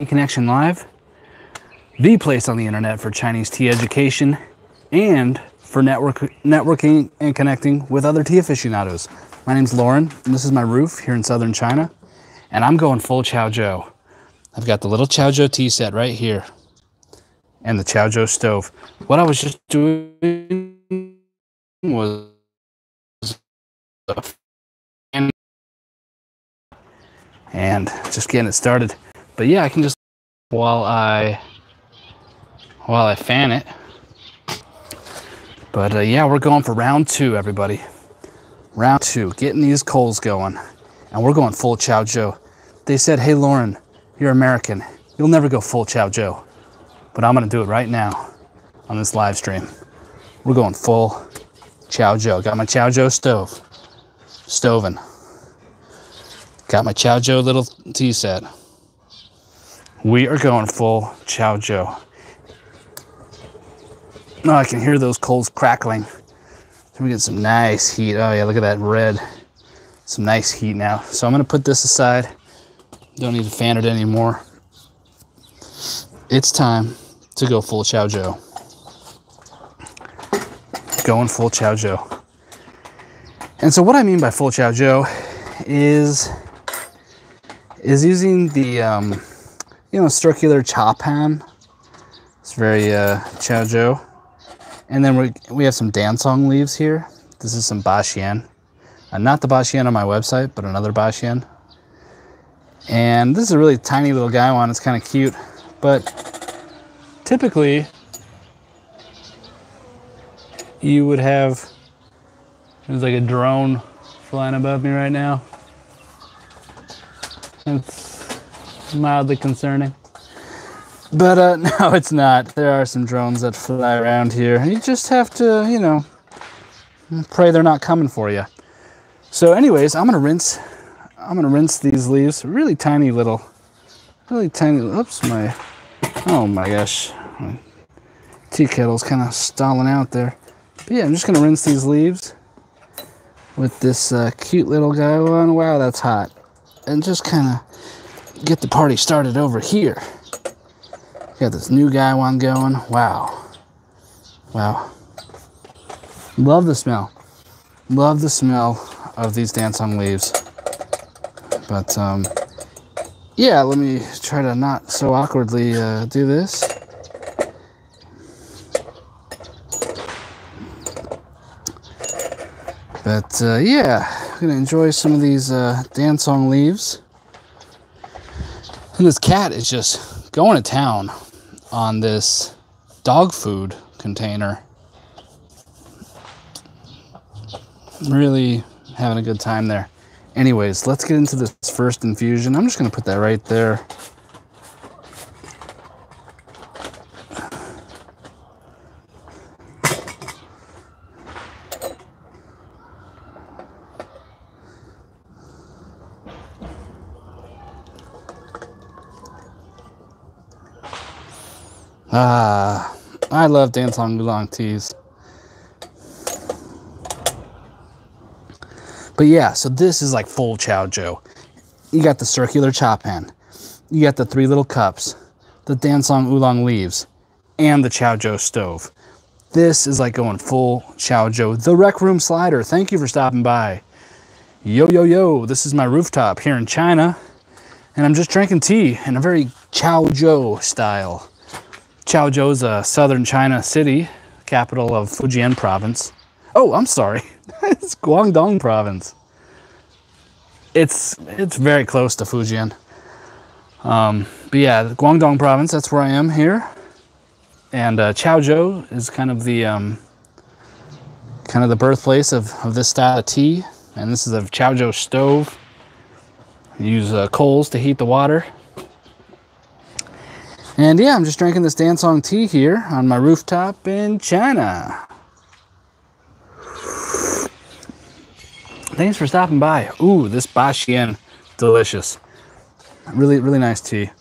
Connection Live, the place on the internet for Chinese tea education and for networking and connecting with other tea aficionados. My name's Lauren, and this is my roof here in southern China, and I'm going full Chaozhou. I've got the little Chaozhou tea set right here, and the Chaozhou stove. What I was just doing was and just getting it started. But yeah, I can just while I fan it. But yeah, we're going for round two, everybody. Round two, getting these coals going, and we're going full Chaozhou. They said, "Hey Lauren, you're American. You'll never go full Chaozhou," but I'm gonna do it right now on this live stream. We're going full Chaozhou. Got my Chaozhou stove, stoving. Got my Chaozhou little tea set. We are going full Chaozhou. Oh, I can hear those coals crackling. Let me get some nice heat. Oh yeah, look at that red. Some nice heat now. So I'm gonna put this aside. Don't need to fan it anymore. It's time to go full Chaozhou. Going full Chaozhou. And so what I mean by full Chaozhou is using the circular cha pan. It's very Chaozhou. And then we have some Dan Cong leaves here. This is some Baxian. Not the Baxian on my website, but another Baxian. And this is a really tiny little guy one. It's kind of cute. But typically, you would have, there's like a drone flying above me right now. It's mildly concerning. But no, it's not. There are some drones that fly around here. You just have to, pray they're not coming for you. So anyways, I'm gonna rinse these leaves. Really tiny, oops, oh my gosh. My tea kettle's kind of stalling out there. But yeah, I'm just gonna rinse these leaves with this cute little guy on. Wow, that's hot. And just kind of get the party started over here. Got this new guy one going. Wow. Wow. Love the smell. Love the smell of these Dan Cong leaves. But yeah, let me try to not so awkwardly do this. But yeah, I'm gonna enjoy some of these Dan Cong leaves. And this cat is just going to town on this dog food container. Really having a good time there. Anyways, let's get into this first infusion. I'm just gonna put that right there. I love Dan Cong oolong teas. But yeah, so this is like full Chaozhou. You got the circular cha pan. You got the 3 little cups, the Dan Cong oolong leaves, and the Chaozhou stove. This is like going full Chaozhou. The Rec Room Slider, thank you for stopping by. Yo, yo, yo, this is my rooftop here in China, and I'm just drinking tea in a very Chaozhou style. Chaozhou is a southern China city, capital of Fujian province. Oh, I'm sorry. It's Guangdong province. It's very close to Fujian. But yeah, the Guangdong province, that's where I am here. And Chaozhou is kind of the birthplace of this style of tea. And this is a Chaozhou stove. You use coals to heat the water. And yeah, I'm just drinking this Dan Cong tea here on my rooftop in China. Thanks for stopping by. Ooh, this Baxian, delicious. Really, really nice tea.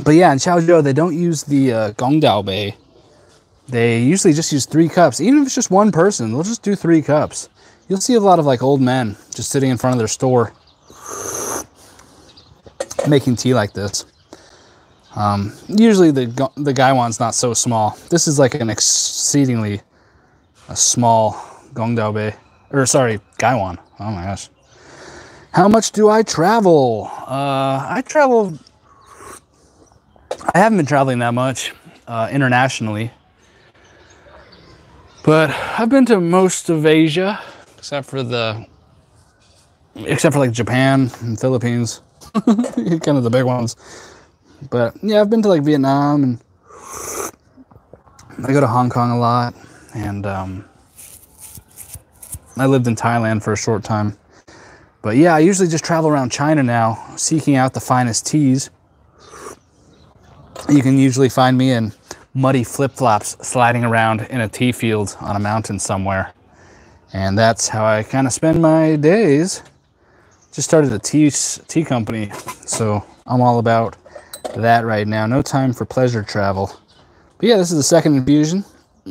But yeah, in Chaozhou, they don't use the gong bei. They usually just use 3 cups. Even if it's just one person, they'll just do 3 cups. You'll see a lot of like old men just sitting in front of their store making tea like this. Usually the gaiwan's not so small. This is like an exceedingly small gongdaobei, or sorry, gaiwan. Oh my gosh. How much do I travel? I haven't been traveling that much internationally, but I've been to most of Asia, except for like Japan and Philippines, kind of the big ones. But yeah, I've been to like Vietnam, and I go to Hong Kong a lot, and I lived in Thailand for a short time. But yeah, I usually just travel around China now, seeking out the finest teas. You can usually find me in muddy flip-flops sliding around in a tea field on a mountain somewhere. And that's how I kind of spend my days. Just started a tea company, so I'm all about that right now. No time for pleasure travel. But yeah, this is the second infusion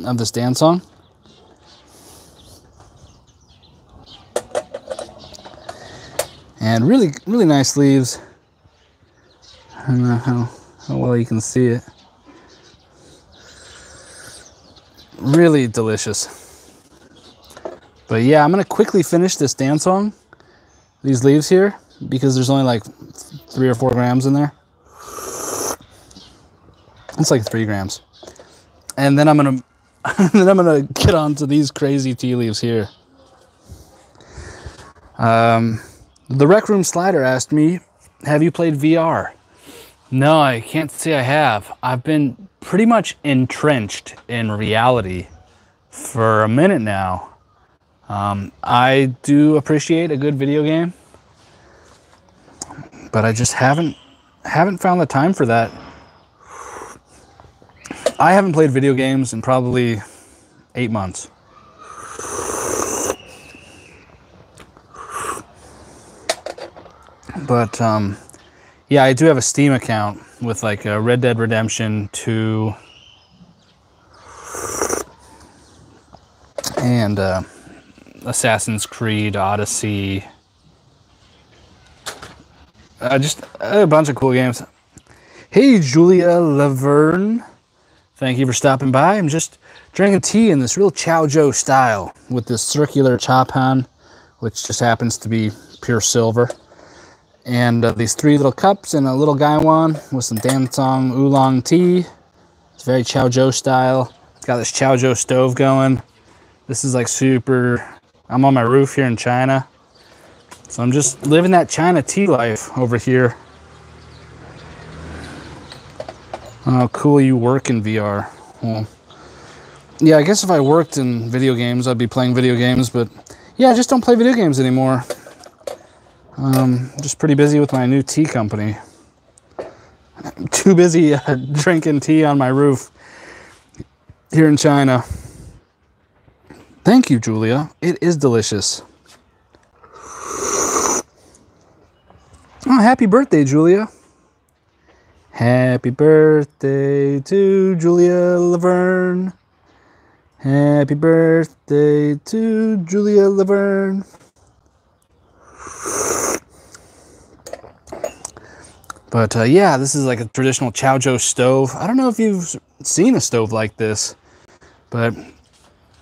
of this Dan Cong. And really, really nice leaves. I don't know how well you can see it. Really delicious. But yeah, I'm gonna quickly finish this Dan Cong, these leaves here, because there's only like 3 or 4 grams in there. It's like 3 grams. And then I'm gonna get onto these crazy tea leaves here. The Rec Room Slider asked me, have you played VR? No, I can't say I have. I've been pretty much entrenched in reality for a minute now. I do appreciate a good video game, but I just haven't found the time for that. I haven't played video games in probably 8 months. But yeah, I do have a Steam account with like Red Dead Redemption 2 and Assassin's Creed Odyssey. Just a bunch of cool games. Hey, Julia Laverne. Thank you for stopping by. I'm just drinking tea in this real Chaozhou style with this circular cha pan, which just happens to be pure silver. And these 3 little cups and a little gaiwan with some Dan Cong oolong tea. It's very Chaozhou style. It's got this Chaozhou stove going. This is like super... I'm on my roof here in China. So I'm just living that China tea life over here. Oh, cool, you work in VR. Well, yeah, I guess if I worked in video games, I'd be playing video games, but yeah, I just don't play video games anymore. Just pretty busy with my new tea company. I'm too busy drinking tea on my roof here in China. Thank you, Julia. It is delicious. Oh, happy birthday, Julia. Happy birthday to Julia Laverne. Happy birthday to Julia Laverne. But yeah, this is like a traditional Chaozhou stove. I don't know if you've seen a stove like this, but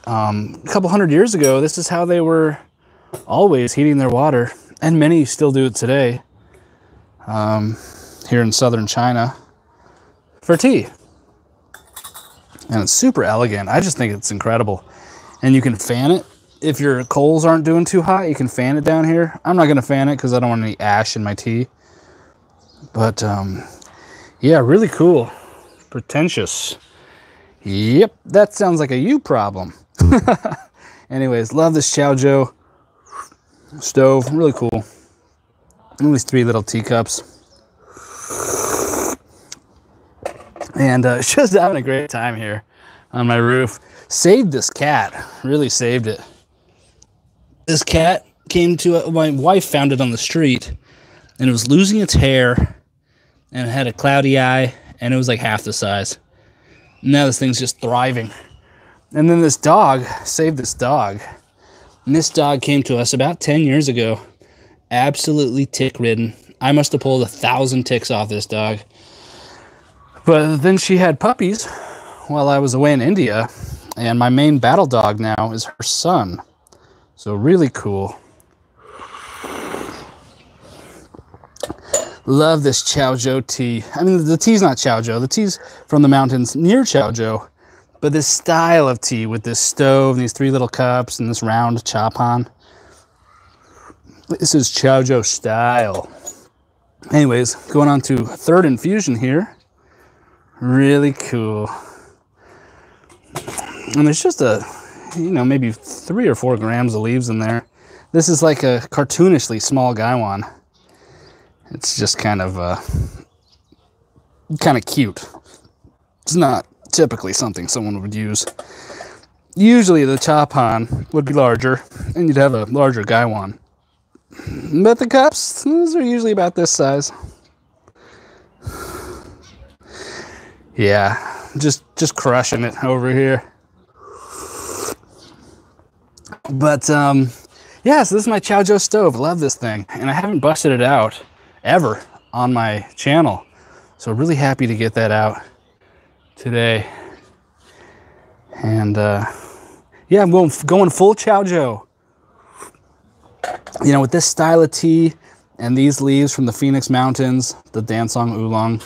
a couple hundred years ago, this is how they were always heating their water, and many still do it today here in southern China for tea. And it's super elegant. I just think it's incredible. And you can fan it. If your coals aren't doing too hot, you can fan it down here. I'm not gonna fan it because I don't want any ash in my tea. But yeah, really cool. Pretentious. Yep, that sounds like a you problem. Anyways, love this Chaozhou stove. Really cool. And these 3 little teacups. And just having a great time here on my roof. Saved this cat. Really saved it. This cat came to... my wife found it on the street. And it was losing its hair. And it had a cloudy eye. And it was like half the size. Now this thing's just thriving. And then this dog saved this dog. And this dog came to us about 10 years ago. Absolutely tick-ridden. I must have pulled 1,000 ticks off this dog. But then she had puppies while I was away in India, and my main battle dog now is her son. So really cool. Love this Chaozhou tea. I mean, the tea's not Chaozhou. The tea's from the mountains near Chaozhou. But this style of tea with this stove and these 3 little cups and this round chapan. This is Chaozhou style. Anyways, going on to 3rd infusion here. Really cool. And there's just maybe 3 or 4 grams of leaves in there. This is like a cartoonishly small gaiwan. It's just kind of cute. It's not typically something someone would use. Usually the chapan would be larger, and you'd have a larger gaiwan. But the cups, those are usually about this size. Yeah, just crushing it over here. But yeah, so this is my Chaozhou stove. Love this thing, and I haven't busted it out ever on my channel, so really happy to get that out today. And yeah, I'm going full Chaozhou. You know, with this style of tea and these leaves from the Phoenix Mountains, the Dan Cong oolong,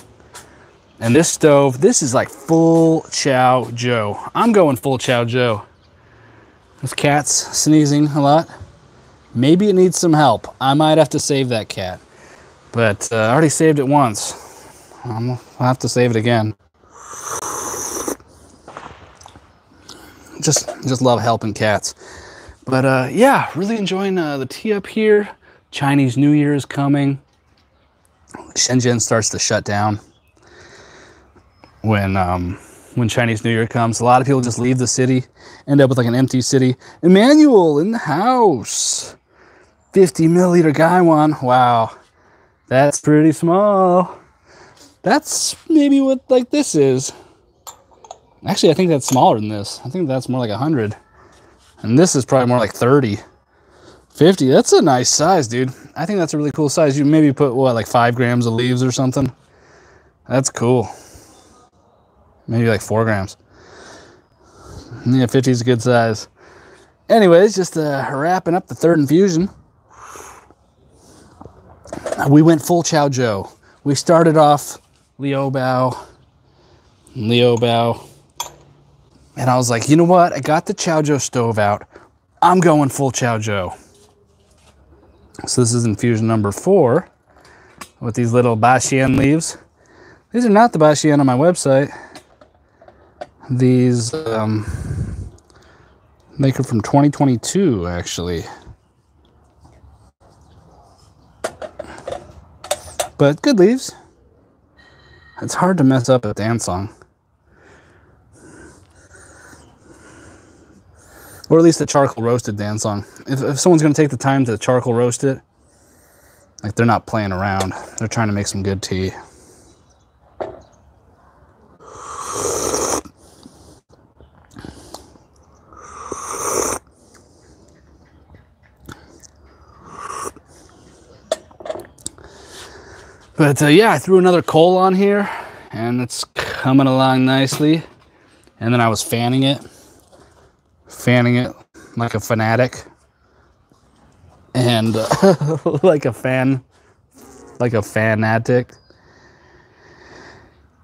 and this stove, this is like full Chaozhou. I'm going full Chaozhou. This cat's sneezing a lot. Maybe it needs some help. I might have to save that cat. But I already saved it once. I'll have to save it again. Just love helping cats. But yeah, really enjoying the tea up here. Chinese New Year is coming. Shenzhen starts to shut down when Chinese New Year comes. A lot of people just leave the city, end up with like an empty city. Emmanuel in the house. 50 milliliter gaiwan. Wow. That's pretty small. That's maybe what like this is. Actually, I think that's smaller than this. I think that's more like 100. And this is probably more like 30. 50, that's a nice size, dude. I think that's a really cool size. You maybe put, what, like 5 grams of leaves or something? That's cool. Maybe like 4 grams. Yeah, 50 is a good size. Anyways, just wrapping up the 3rd infusion. We went full Chaozhou. We started off Liu Bao. And I was like, you know what? I got the Chaozhou stove out. I'm going full Chaozhou. So this is infusion number 4 with these little Baxian leaves. These are not the Baxian on my website. These make it from 2022, actually. But good leaves. It's hard to mess up a Dan Cong. Or at least a charcoal roasted Dan Cong. If someone's going to take the time to charcoal roast it, like they're not playing around. They're trying to make some good tea. But yeah, I threw another coal on here, and it's coming along nicely. And then I was fanning it like a fanatic, and like a fanatic.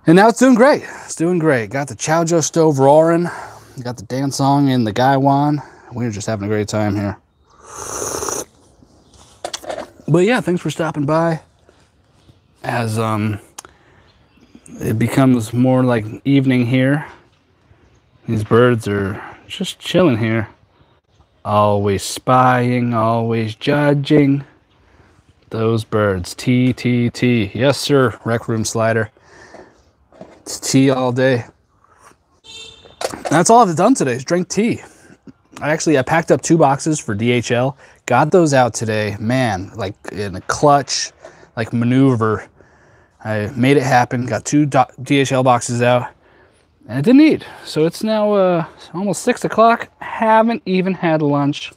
And now it's doing great. It's doing great. Got the Chaozhou stove roaring. Got the Dan Cong and the gaiwan. We're just having a great time here. But yeah, thanks for stopping by. As it becomes more like evening here, these birds are just chilling here, always spying, always judging. Those birds. Tea. Yes sir, Rec Room Slider. It's tea all day. That's all I've done today is drink tea. I packed up 2 boxes for DHL, got those out today. Man, like in a clutch like maneuver, I made it happen. Got 2 DHL boxes out, and I didn't eat. So it's now almost 6 o'clock. Haven't even had lunch.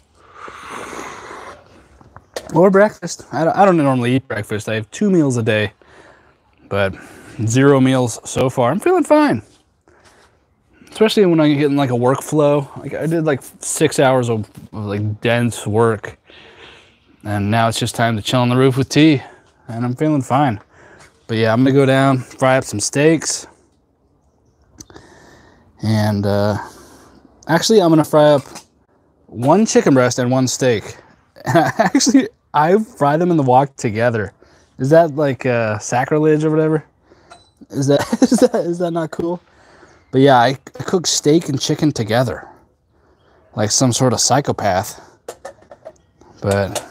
Or breakfast. I don't normally eat breakfast. I have 2 meals a day, but 0 meals so far. I'm feeling fine. Especially when I get in like a workflow. Like I did like 6 hours of like dense work, and now it's just time to chill on the roof with tea, and I'm feeling fine. But yeah, I'm gonna go down, fry up some steaks, and actually I'm gonna fry up 1 chicken breast and 1 steak. And I fry them in the wok together. Is that like sacrilege or whatever? Is that not cool? But yeah, I cook steak and chicken together, like some sort of psychopath. But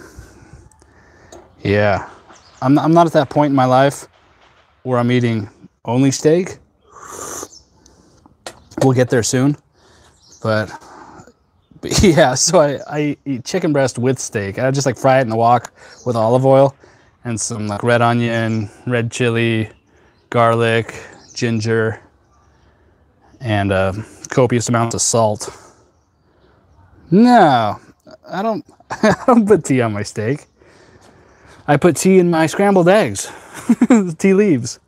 yeah, I'm not at that point in my life where I'm eating only steak. We'll get there soon. But yeah, so I eat chicken breast with steak. I just like fry it in the wok with olive oil and some like red onion, red chili, garlic, ginger, and copious amounts of salt. No, I don't put tea on my steak. I put tea in my scrambled eggs. Tea leaves.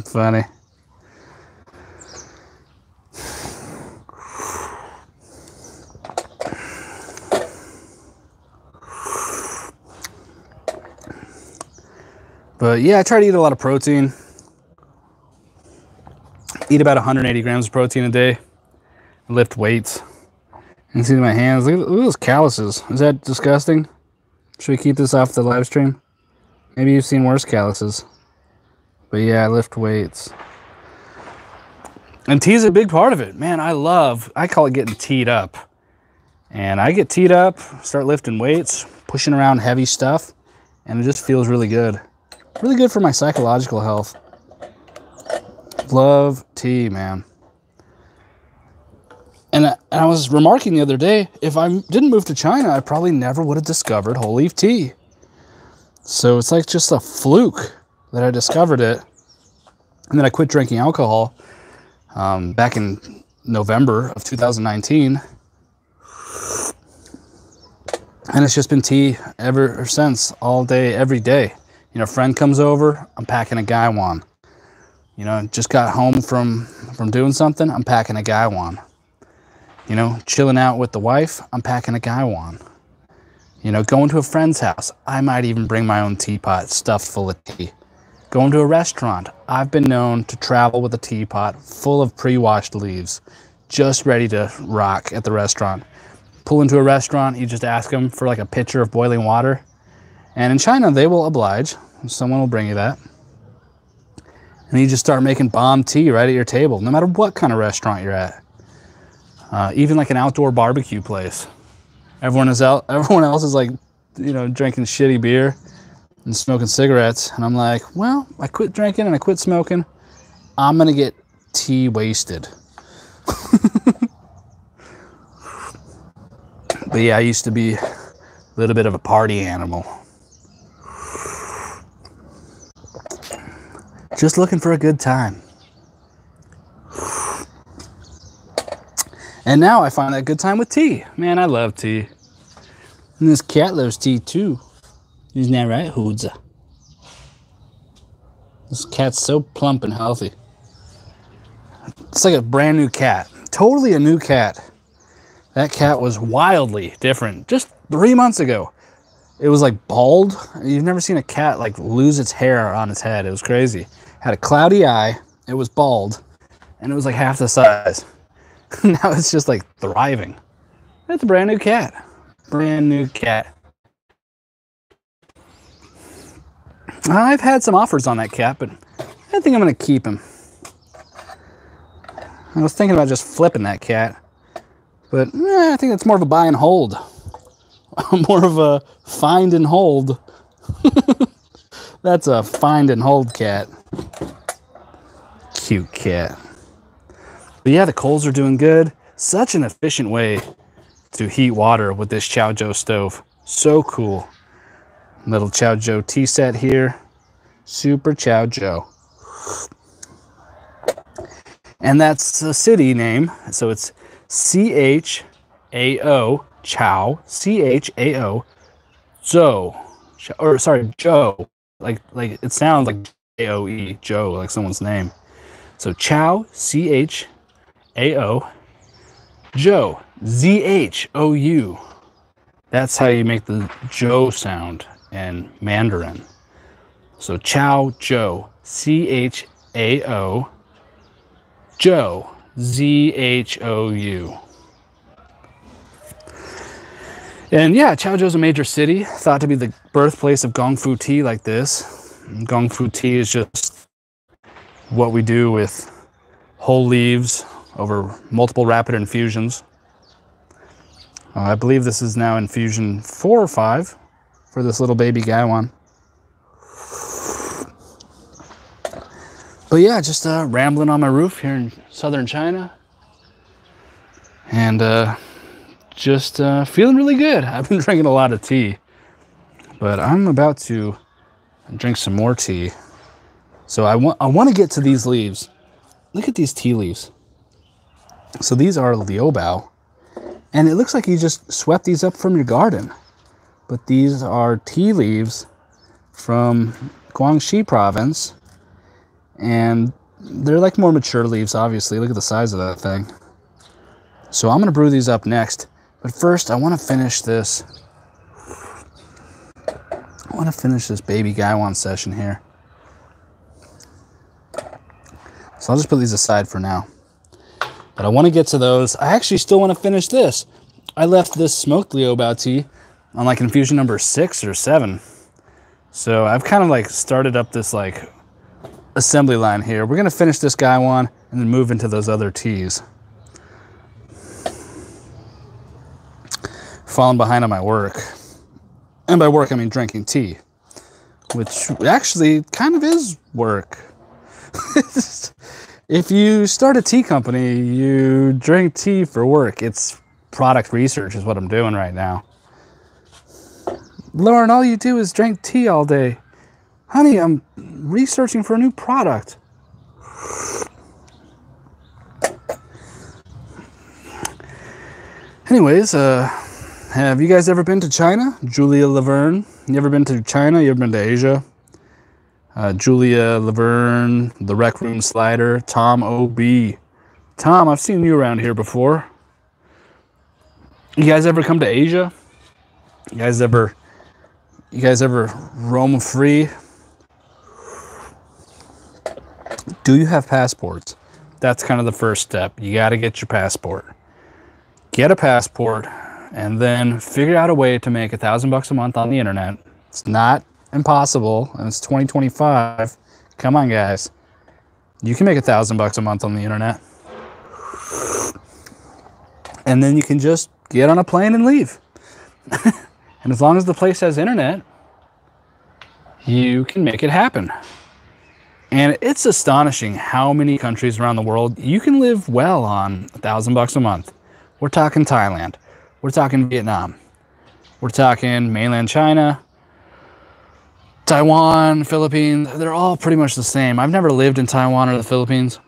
Funny. But yeah, I try to eat a lot of protein. Eat about 180 grams of protein a day. Lift weights. You can see my hands. Look at those calluses. Is that disgusting? Should we keep this off the live stream? Maybe you've seen worse calluses. But yeah, I lift weights. And tea is a big part of it. Man, I call it getting teed up. And I get teed up, start lifting weights, pushing around heavy stuff, and it just feels really good. Really good for my psychological health. Love tea, man. And I was remarking the other day, if I didn't move to China, I probably never would have discovered whole leaf tea. So it's like just a fluke that I discovered it. And then I quit drinking alcohol back in November of 2019. And it's just been tea ever since, all day, every day. You know, a friend comes over, I'm packing a gaiwan. You know, just got home from doing something, I'm packing a gaiwan. You know, chilling out with the wife, I'm packing a gaiwan. You know, going to a friend's house, I might even bring my own teapot stuffed full of tea. Going to a restaurant, I've been known to travel with a teapot full of pre-washed leaves, just ready to rock at the restaurant. Pull into a restaurant, you just ask them for like a pitcher of boiling water. And in China, they will oblige. Someone will bring you that. And you just start making bomb tea right at your table, no matter what kind of restaurant you're at. Even like an outdoor barbecue place. Everyone else is like, you know, drinking shitty beer and smoking cigarettes. And I'm like, well, I quit drinking and I quit smoking. I'm going to get tea wasted. But yeah, I used to be a little bit of a party animal. Just looking for a good time. And now I find that good time with tea. Man, I love tea. And this cat loves tea too. Isn't that right, Hoodza? This cat's so plump and healthy. It's like a brand new cat. Totally a new cat. That cat was wildly different. Just 3 months ago, it was like bald. You've never seen a cat like lose its hair on its head. It was crazy. Had a cloudy eye. It was bald. And it was like half the size. Now it's just like thriving. That's a brand new cat. Brand new cat. I've had some offers on that cat, but I think I'm going to keep him. I was thinking about just flipping that cat, but I think that's more of a buy and hold. More of a find and hold. That's a find and hold cat. Cute cat. But yeah, the coals are doing good. Such an efficient way to heat water with this Chaozhou stove. So cool. Little Chaozhou tea set here. Super Chaozhou. And that's a city name. So it's C-H-A-O, Chao, C-H-A-O, Zhou, or sorry, Joe. Like it sounds like J-O-E, Joe, like someone's name. So Chao, C-H-A-O, Joe, Z-H-O-U. That's how you make the Joe sound in Mandarin. So Chaozhou, C-H-A-O, Joe, Z-H-O-U. And yeah, Chaozhou is a major city, thought to be the birthplace of gongfu tea like this. Gongfu tea is just what we do with whole leaves over multiple rapid infusions. I believe this is now infusion 4 or 5 for this little baby Gaiwan. But yeah, just rambling on my roof here in southern China. And just feeling really good. I've been drinking a lot of tea. But I'm about to drink some more tea. So I want to get to these leaves. Look at these tea leaves. So these are liubao. And it looks like you just swept these up from your garden. But these are tea leaves from Guangxi province. And they're like more mature leaves, obviously. Look at the size of that thing. So I'm going to brew these up next. But first, I want to finish this. I want to finish this baby Gaiwan session here. So I'll just put these aside for now. But I want to get to those. I actually still want to finish this. I left this smoked liubao tea on like infusion number 6 or 7. So I've kind of like started up this like assembly line here. We're going to finish this Gaiwan and then move into those other teas. Falling behind on my work. And by work, I mean drinking tea. Which actually kind of is work. If you start a tea company, you drink tea for work. It's product research is what I'm doing right now. Lauren, all you do is drink tea all day. Honey, I'm researching for a new product. Anyways, have you guys ever been to China? Julia Laverne, you ever been to China? You ever been to Asia? Julia Laverne, the Rec Room Slider, Tom O.B. Tom, I've seen you around here before. You guys ever come to Asia? You guys ever roam free? Do you have passports? That's kind of the first step. You got to get your passport. Get a passport and then figure out a way to make $1,000 a month on the internet. It's not impossible, and it's 2025. Come on, guys. You can make $1,000 a month on the internet. And then you can just get on a plane and leave. And as long as the place has internet, you can make it happen. And it's astonishing how many countries around the world you can live well on $1,000 a month. We're talking Thailand. We're talking Vietnam. We're talking mainland China, Taiwan, Philippines. They're all pretty much the same. I've never lived in Taiwan or the Philippines.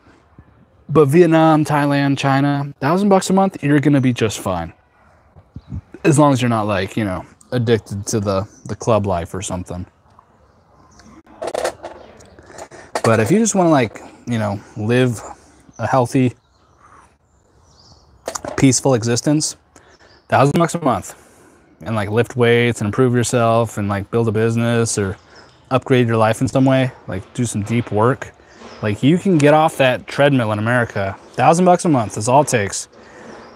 But Vietnam, Thailand, China, $1,000 a month, you're going to be just fine. As long as you're not like, you know, addicted to the club life or something. But if you just want to like, you know, live a healthy, peaceful existence, $1,000 a month. And like lift weights and improve yourself and like build a business or upgrade your life in some way, like do some deep work. Like you can get off that treadmill in America. $1,000 a month is all it takes.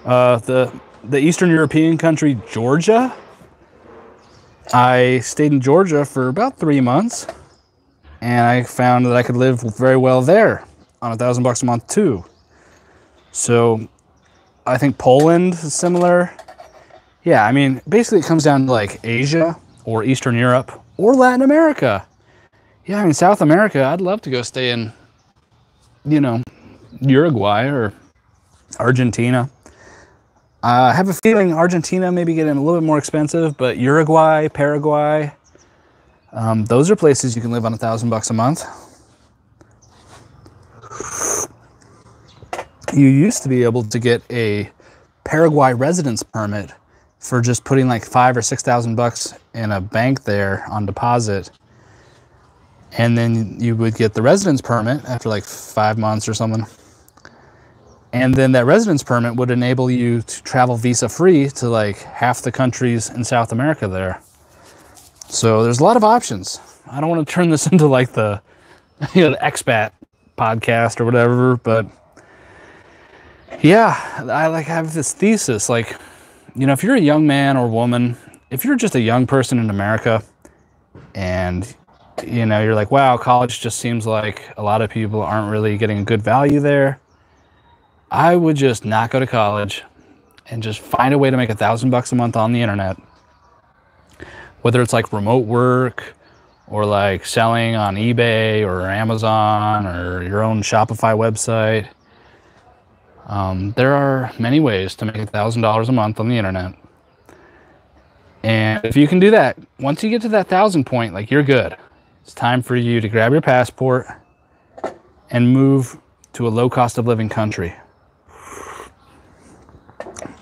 The Eastern European country, Georgia. I stayed in Georgia for about 3 months and I found that I could live very well there on $1,000 a month too. So I think Poland is similar. Yeah, I mean, basically it comes down to like Asia or Eastern Europe or Latin America. Yeah, I mean, South America, I'd love to go stay in, you know, Uruguay or Argentina. I have a feeling Argentina may be getting a little bit more expensive, but Uruguay, Paraguay, those are places you can live on $1,000 a month. You used to be able to get a Paraguay residence permit for just putting like $5,000 or $6,000 in a bank there on deposit. And then you would get the residence permit after like 5 months or something. And then that residence permit would enable you to travel visa free to like half the countries in South America there. So there's a lot of options. I don't want to turn this into like the, the expat podcast or whatever, but yeah, I have this thesis, like, if you're a young man or woman, if you're just a young person in America and you're like, wow, college just seems like a lot of people aren't really getting a good value there, I would just not go to college and just find a way to make $1,000 a month on the internet. Whether it's like remote work or like selling on eBay or Amazon or your own Shopify website. There are many ways to make $1,000 a month on the internet. And if you can do that, once you get to that 1,000 point, like, you're good. It's time for you to grab your passport and move to a low cost of living country.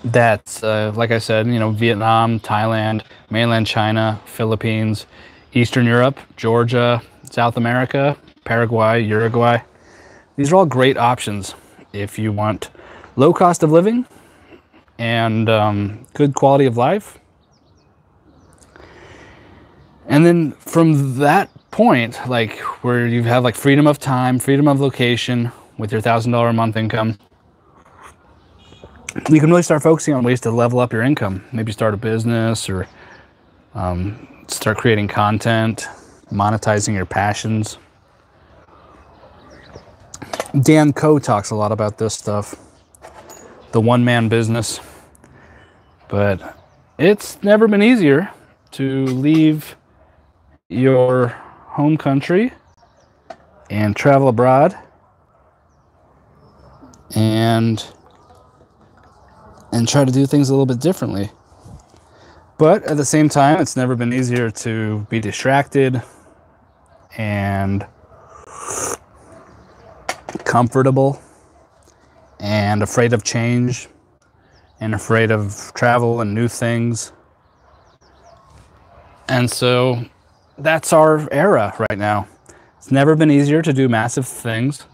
That's, like I said, Vietnam, Thailand, mainland China, Philippines, Eastern Europe, Georgia, South America, Paraguay, Uruguay. These are all great options if you want low cost of living and good quality of life. And then from that point, like, where you have like freedom of time, freedom of location with your $1,000 a month income, you can really start focusing on ways to level up your income. Maybe start a business or start creating content, monetizing your passions. Dan Cong talks a lot about this stuff, the one-man business. But it's never been easier to leave your home country and travel abroad and try to do things a little bit differently. But at the same time, it's never been easier to be distracted and comfortable and afraid of change and afraid of travel and new things. And so that's our era right now. It's never been easier to do massive things.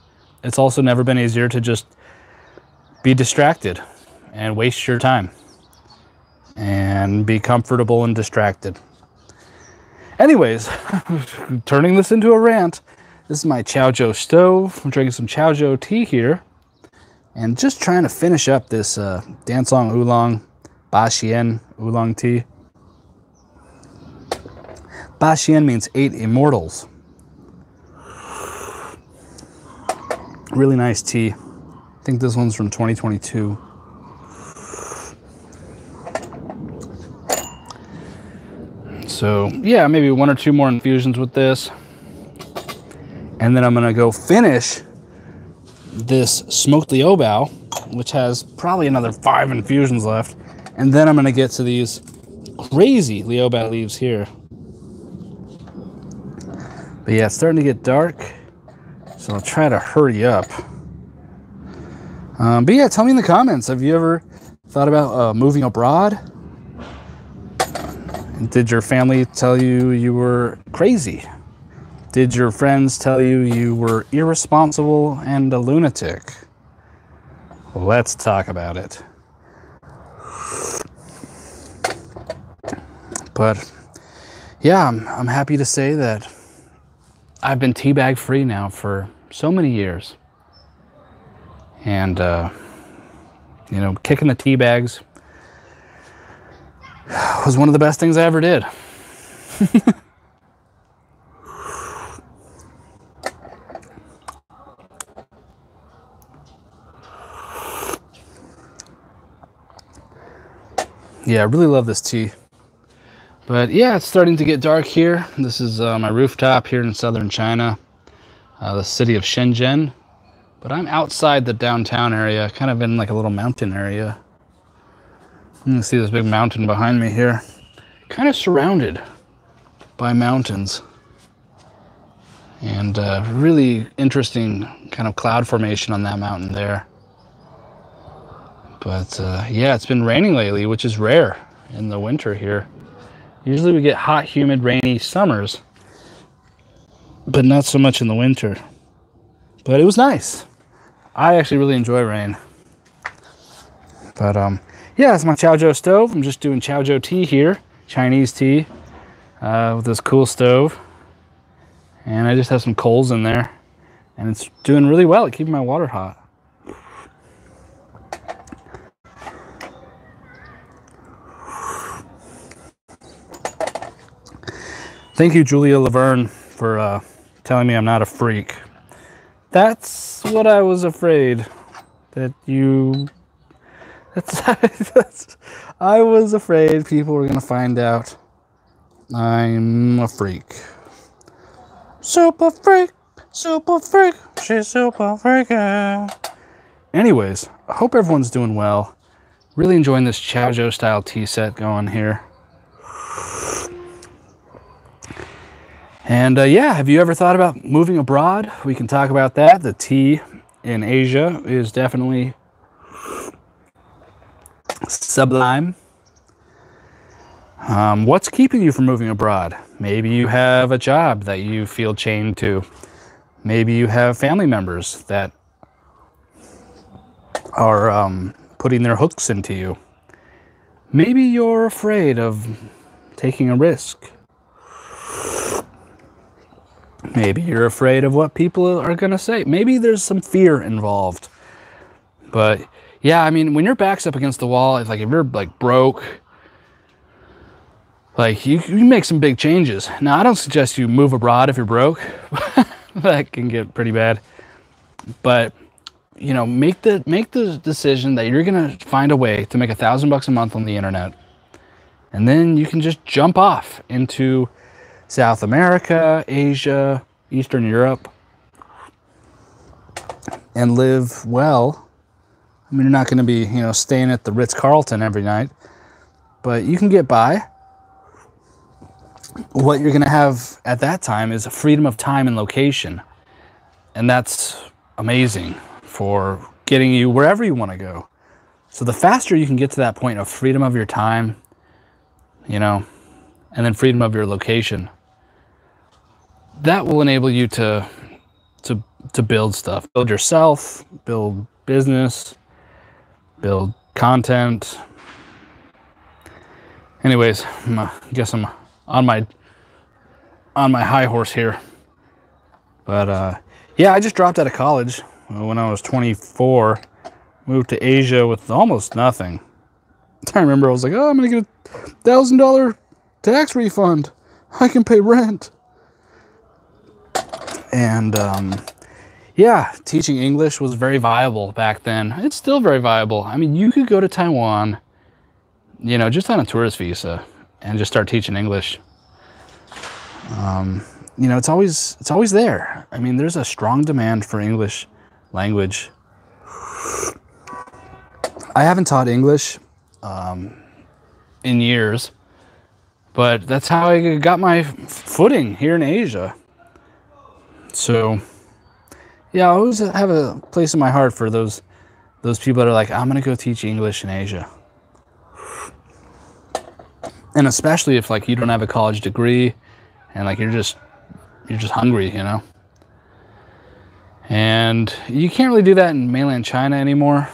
It's also never been easier to just be distracted and waste your time and be comfortable and distracted. Anyways, turning this into a rant, this is my Chaozhou stove. I'm drinking some Chaozhou tea here and just trying to finish up this Dan Cong oolong, Ba Xian oolong tea. Ba Xian means 8 immortals. Really nice tea. I think this one's from 2022. So yeah, maybe 1 or 2 more infusions with this. And then I'm gonna go finish this smoked liu-bao, which has probably another 5 infusions left. And then I'm gonna get to these crazy liu-bao leaves here. But yeah, it's starting to get dark, so I'll try to hurry up. But yeah, tell me in the comments, have you ever thought about moving abroad? Did your family tell you you were crazy? Did your friends tell you you were irresponsible and a lunatic? Let's talk about it. But yeah, I'm happy to say that I've been teabag free now for so many years. And, kicking the tea bags was one of the best things I ever did. Yeah, I really love this tea. But yeah, it's starting to get dark here. This is my rooftop here in southern China, the city of Shenzhen. But I'm outside the downtown area, kind of in like a little mountain area. You can see this big mountain behind me here. Kind of surrounded by mountains. And really interesting kind of cloud formation on that mountain there. But yeah, it's been raining lately, which is rare in the winter here. Usually we get hot, humid, rainy summers, but not so much in the winter. But it was nice. I actually really enjoy rain. But yeah, it's my Chaozhou stove. I'm just doing Chaozhou tea here, Chinese tea, with this cool stove. And I just have some coals in there, and it's doing really well at keeping my water hot. Thank you, Julia Laverne, for telling me I'm not a freak. That's what I was afraid that you... I was afraid people were going to find out I'm a freak. Super freak, she's super freaky. Anyways, I hope everyone's doing well. Really enjoying this Chaozhou style tea set going here. And yeah, have you ever thought about moving abroad? We can talk about that. The tea in Asia is definitely sublime. What's keeping you from moving abroad? Maybe you have a job that you feel chained to. Maybe you have family members that are putting their hooks into you. Maybe you're afraid of taking a risk. Maybe you're afraid of what people are going to say. Maybe there's some fear involved. But yeah, I mean, when your back's up against the wall, it's like if you're like broke, like you make some big changes. Now, I don't suggest you move abroad if you're broke. That can get pretty bad. But you know, make the decision that you're gonna find a way to make $1,000 a month on the internet, and then you can just jump off into South America, Asia, Eastern Europe, and live well. I mean, you're not going to be, you know, staying at the Ritz-Carlton every night, but you can get by. What you're going to have at that time is a freedom of time and location, and that's amazing for getting you wherever you want to go. So the faster you can get to that point of freedom of your time, you know, and then freedom of your location, that will enable you to build stuff, build yourself, build business, build content. Anyways, I guess I'm on my high horse here. But yeah, I just dropped out of college when I was 24, moved to Asia with almost nothing. I remember I was like, oh, I'm gonna get a $1,000 tax refund. I can pay rent. And yeah, teaching English was very viable back then. It's still very viable. I mean, you could go to Taiwan, you know, just on a tourist visa and just start teaching English. You know, it's always there. I mean, there's a strong demand for English language. I haven't taught English in years, but that's how I got my footing here in Asia. So yeah, I always have a place in my heart for those people that are like, I'm gonna go teach English in Asia. And especially if like you don't have a college degree and like you're just hungry, you know. And you can't really do that in mainland China anymore.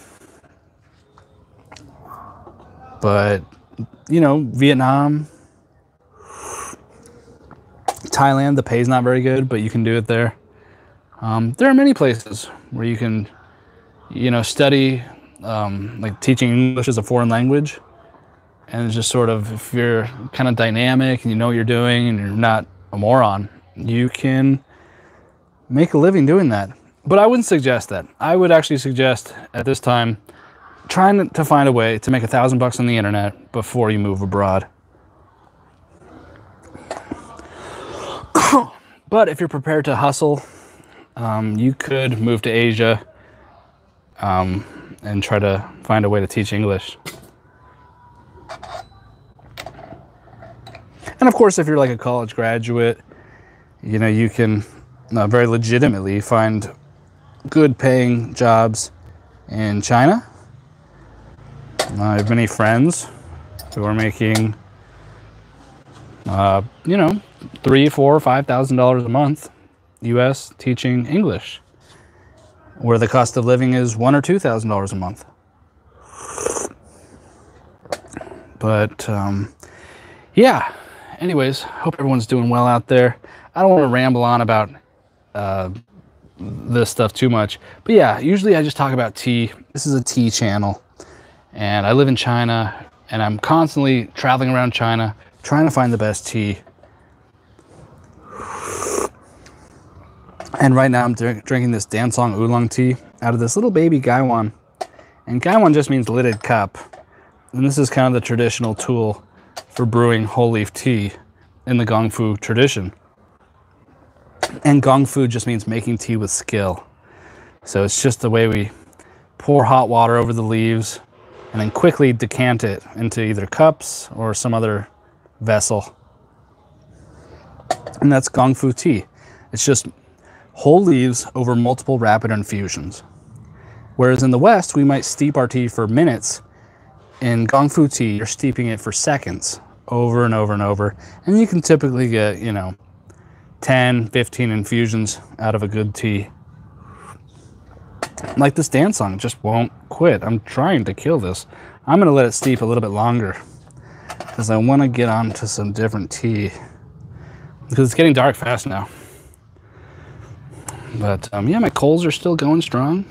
But you know, Vietnam, Thailand, the pay's not very good, but you can do it there. There are many places where you can, you know, study, like teaching English as a foreign language. And it's just sort of, if you're kind of dynamic and you know what you're doing and you're not a moron, you can make a living doing that. But I wouldn't suggest that. I would actually suggest at this time, trying to find a way to make $1,000 on the internet before you move abroad. But if you're prepared to hustle, you could move to Asia and try to find a way to teach English. And of course, if you're like a college graduate, you know, you can very legitimately find good paying jobs in China. I have many friends who are making, you know, $3,000, $4,000, $5,000 a month, U.S. teaching English, where the cost of living is $1,000 or $2,000 a month. But yeah. Anyways, hope everyone's doing well out there. I don't want to ramble on about this stuff too much, but yeah, usually I just talk about tea. This is a tea channel, and I live in China, and I'm constantly traveling around China trying to find the best tea. And right now I'm drinking this Dan Cong oolong tea out of this little baby gaiwan, and gaiwan just means lidded cup, and this is kind of the traditional tool for brewing whole leaf tea in the gongfu tradition. And gongfu just means making tea with skill. So it's just the way we pour hot water over the leaves and then quickly decant it into either cups or some other vessel. And that's gongfu tea. It's just whole leaves over multiple rapid infusions. Whereas in the West, we might steep our tea for minutes. In gongfu tea, you're steeping it for seconds, over and over and over. And you can typically get, you know, 10, 15 infusions out of a good tea. Like this Dan Cong just won't quit. I'm trying to kill this. I'm gonna let it steep a little bit longer because I want to get on to some different tea, because it's getting dark fast now. But yeah, my coals are still going strong.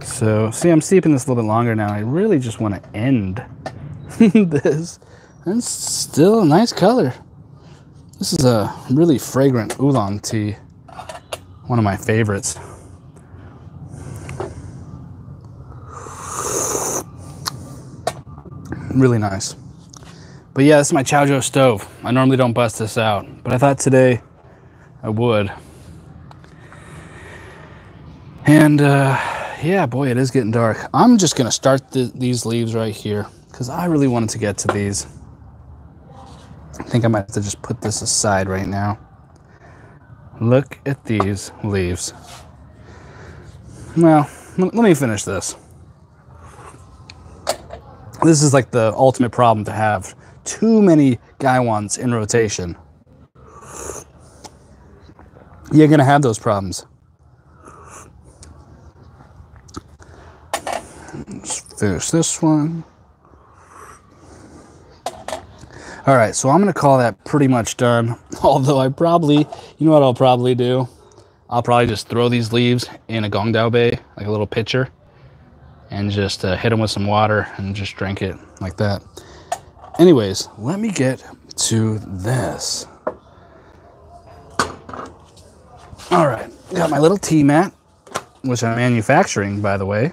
So see, I'm steeping this a little bit longer now. I really just want to end this. And it's still a nice color. This is a really fragrant oolong tea, one of my favorites. Really nice. But yeah, this is my Chaozhou stove. I normally don't bust this out, but I thought today I would. And yeah, boy, it is getting dark. I'm just gonna start these leaves right here because I really wanted to get to these. I think I might have to just put this aside right now. Look at these leaves. Well, let me finish this. This is like the ultimate problem to have. Too many gaiwans in rotation. You're gonna have those problems. Let's finish this one. All right, so I'm gonna call that pretty much done. Although I probably, you know what I'll probably do? I'll probably just throw these leaves in a gong dao bay, like a little pitcher, and just hit them with some water and just drink it like that. Anyways, let me get to this. All right, got my little tea mat, which I'm manufacturing, by the way.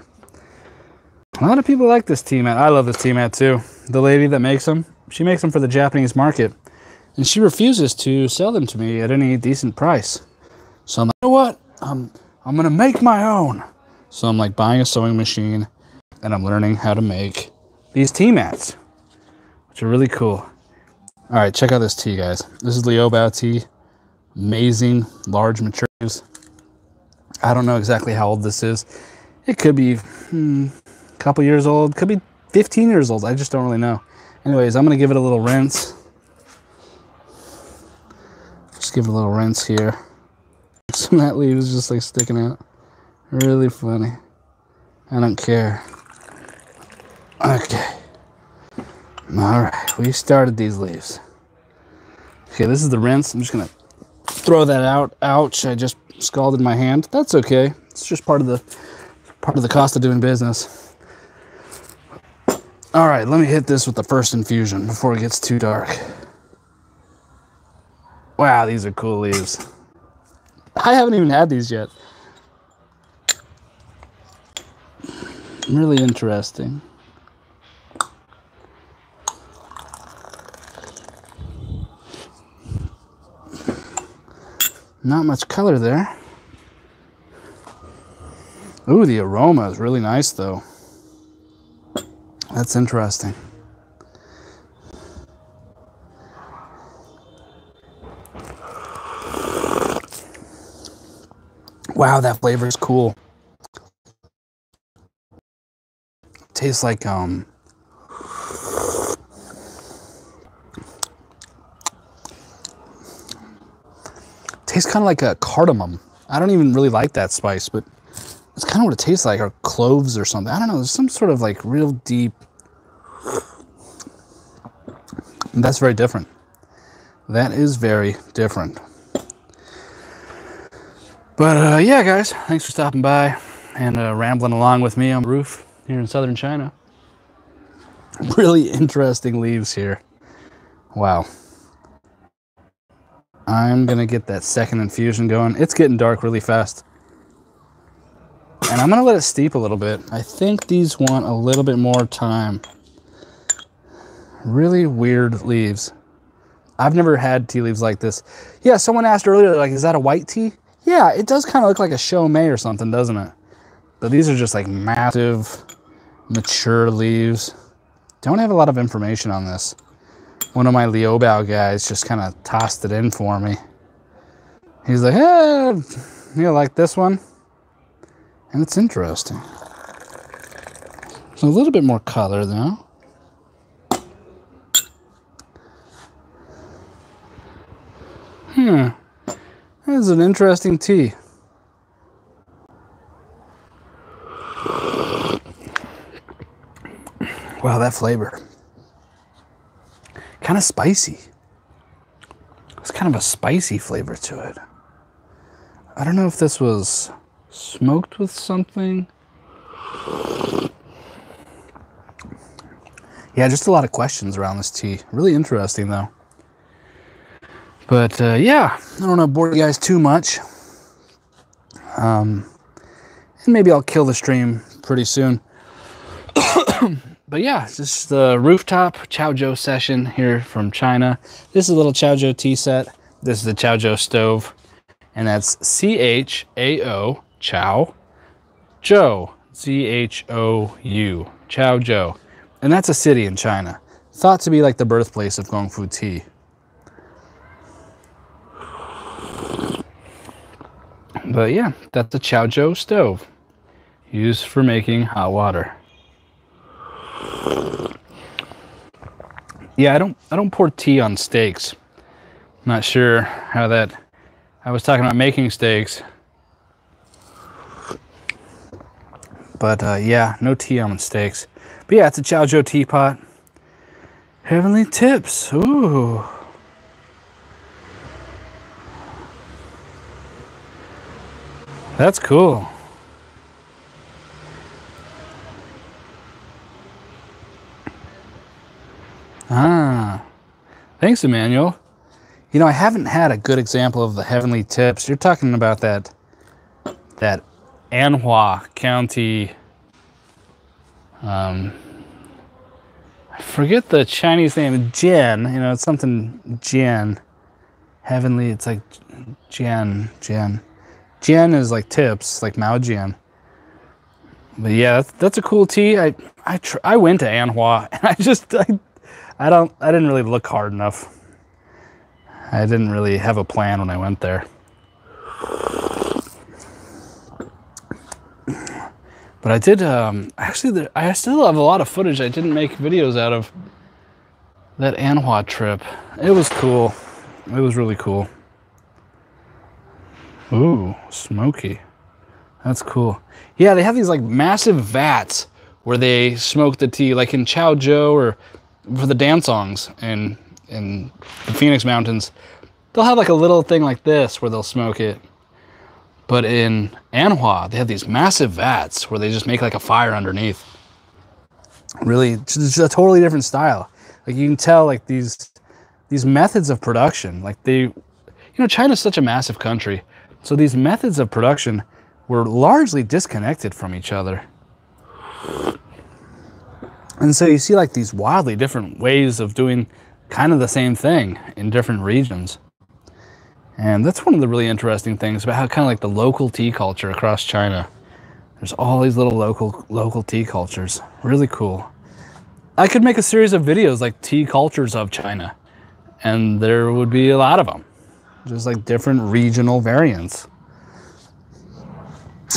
A lot of people like this tea mat. I love this tea mat too. The lady that makes them, she makes them for the Japanese market, and she refuses to sell them to me at any decent price. So I'm like, you know what? I'm gonna make my own. So I'm like buying a sewing machine, and I'm learning how to make these tea mats, which are really cool. All right, check out this tea, guys. This is Liu Bao tea. Amazing, large matures. I don't know exactly how old this is. It could be a couple years old, could be 15 years old. I just don't really know. Anyways, I'm gonna give it a little rinse. Just give it a little rinse here. Some of that leaf is just like sticking out. Really funny. I don't care. Okay. All right, we started these leaves. Okay, this is the rinse. I'm just gonna throw that out. Ouch! I just scalded my hand. That's okay. It's just part of the cost of doing business. All right, let me hit this with the first infusion before it gets too dark. Wow, these are cool leaves. I haven't even had these yet. Really interesting. Not much color there. Ooh, the aroma is really nice though. That's interesting. Wow, that flavor is cool. tastes like tastes kind of like a cardamom. I don't even really like that spice, but it's kind of what it tastes like, or cloves or something. I don't know. There's some sort of like real deep. And that's very different. That is very different. But yeah, guys, thanks for stopping by and rambling along with me on the roof here in southern China. Really interesting leaves here. Wow. I'm gonna get that second infusion going. It's getting dark really fast. And I'm gonna let it steep a little bit. I think these want a little bit more time. Really weird leaves. I've never had tea leaves like this. Yeah, someone asked earlier, like, is that a white tea? Yeah, it does kind of look like a Chomei or something, doesn't it? But these are just like massive, mature leaves. Don't have a lot of information on this. One of my Liubiao guys just kind of tossed it in for me. He's like, hey, you like this one? And it's interesting. So a little bit more color though. That is an interesting tea. Wow, that flavor. Kind of spicy. It's kind of a spicy flavor to it. I don't know if this was smoked with something. Yeah, just a lot of questions around this tea. Really interesting though. But yeah, I don't want to bore you guys too much. And maybe I'll kill the stream pretty soon. But yeah, just the rooftop Chaozhou session here from China. This is a little Chaozhou tea set. This is the Chaozhou stove. And that's C-H-A-O, Chao, Zhou, Z-H-O-U, Chaozhou. And that's a city in China. Thought to be like the birthplace of gongfu tea. But yeah, that's a Chaozhou stove used for making hot water. Yeah, I don't pour tea on steaks. Not sure how that. I was talking about making steaks, but yeah, no tea on steaks. But yeah, it's a Chaozhou teapot. Heavenly tips. Ooh. That's cool. Ah, thanks, Emmanuel. You know, I haven't had a good example of the heavenly tips. You're talking about that Anhua County. I forget the Chinese name. Jian. You know, it's something Jian. Heavenly. It's like Jian. Jian is like tips, like Mao Jian. But yeah, that's a cool tea. I went to Anhua and I didn't really look hard enough. I didn't really have a plan when I went there. But I did, actually, I still have a lot of footage I didn't make videos out of that Anhua trip. It was cool. It was really cool. Ooh, smoky. That's cool. Yeah, they have these like massive vats where they smoke the tea, like in Chaozhou or for the Dan Congs in the Phoenix Mountains. They'll have like a little thing like this where they'll smoke it. But in Anhua, they have these massive vats where they just make like a fire underneath. Really, it's a totally different style. Like you can tell like these methods of production, like China's such a massive country. So these methods of production were largely disconnected from each other. And so you see like these wildly different ways of doing kind of the same thing in different regions. And that's one of the really interesting things about how kind of like the local tea culture across China. There's all these little local tea cultures. Really cool. I could make a series of videos like tea cultures of China, and there would be a lot of them. Just like different regional variants.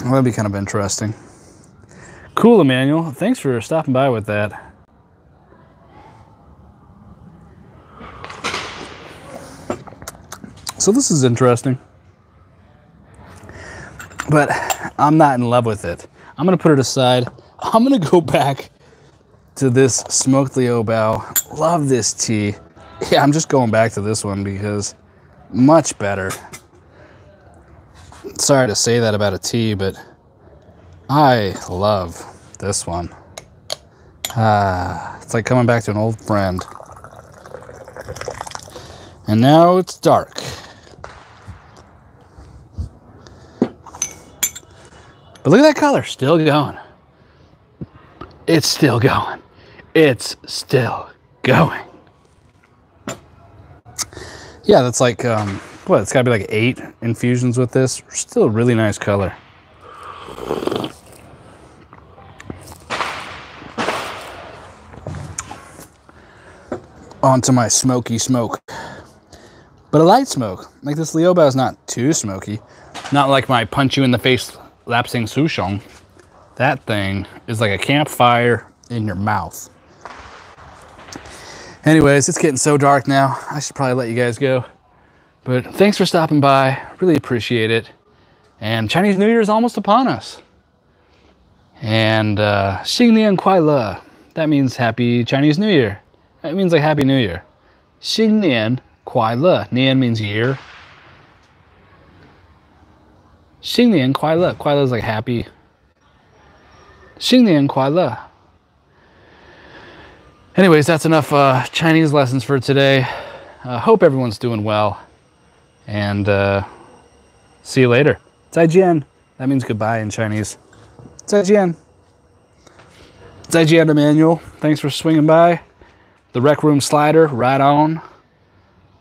Well, that'd be kind of interesting. Cool, Emmanuel. Thanks for stopping by with that. So this is interesting, but I'm not in love with it. I'm gonna put it aside. I'm gonna go back to this smoked Liu Bao. Love this tea. Yeah, I'm just going back to this one because much better. Sorry to say that about a tea, but I love this one. It's like coming back to an old friend. And now it's dark. But look at that color, still going. It's still going. It's still going. Yeah, that's like, what, it's gotta be like 8 infusions with this. Still a really nice color. Onto my smoky smoke. But a light smoke. Like this Liu Bao is not too smoky. Not like my punch you in the face Lapsang Souchong. That thing is like a campfire in your mouth. Anyways, it's getting so dark now. I should probably let you guys go. But thanks for stopping by. Really appreciate it. And Chinese New Year is almost upon us. And Xing Nian Kuai Le. That means Happy Chinese New Year. That means like Happy New Year. Xing Nian Kuai Le. Nian means year. Xing Nian Kuai Le. Kuai Le is like happy. Xing Nian Kuai Le. Anyways, that's enough Chinese lessons for today. Hope everyone's doing well. And see you later. 再见. That means goodbye in Chinese. 再见. 再见, Emmanuel. Thanks for swinging by. The Rec Room Slider, right on.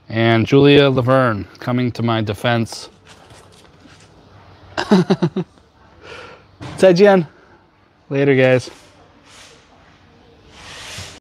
And Julia Laverne coming to my defense. 再见. Later, guys.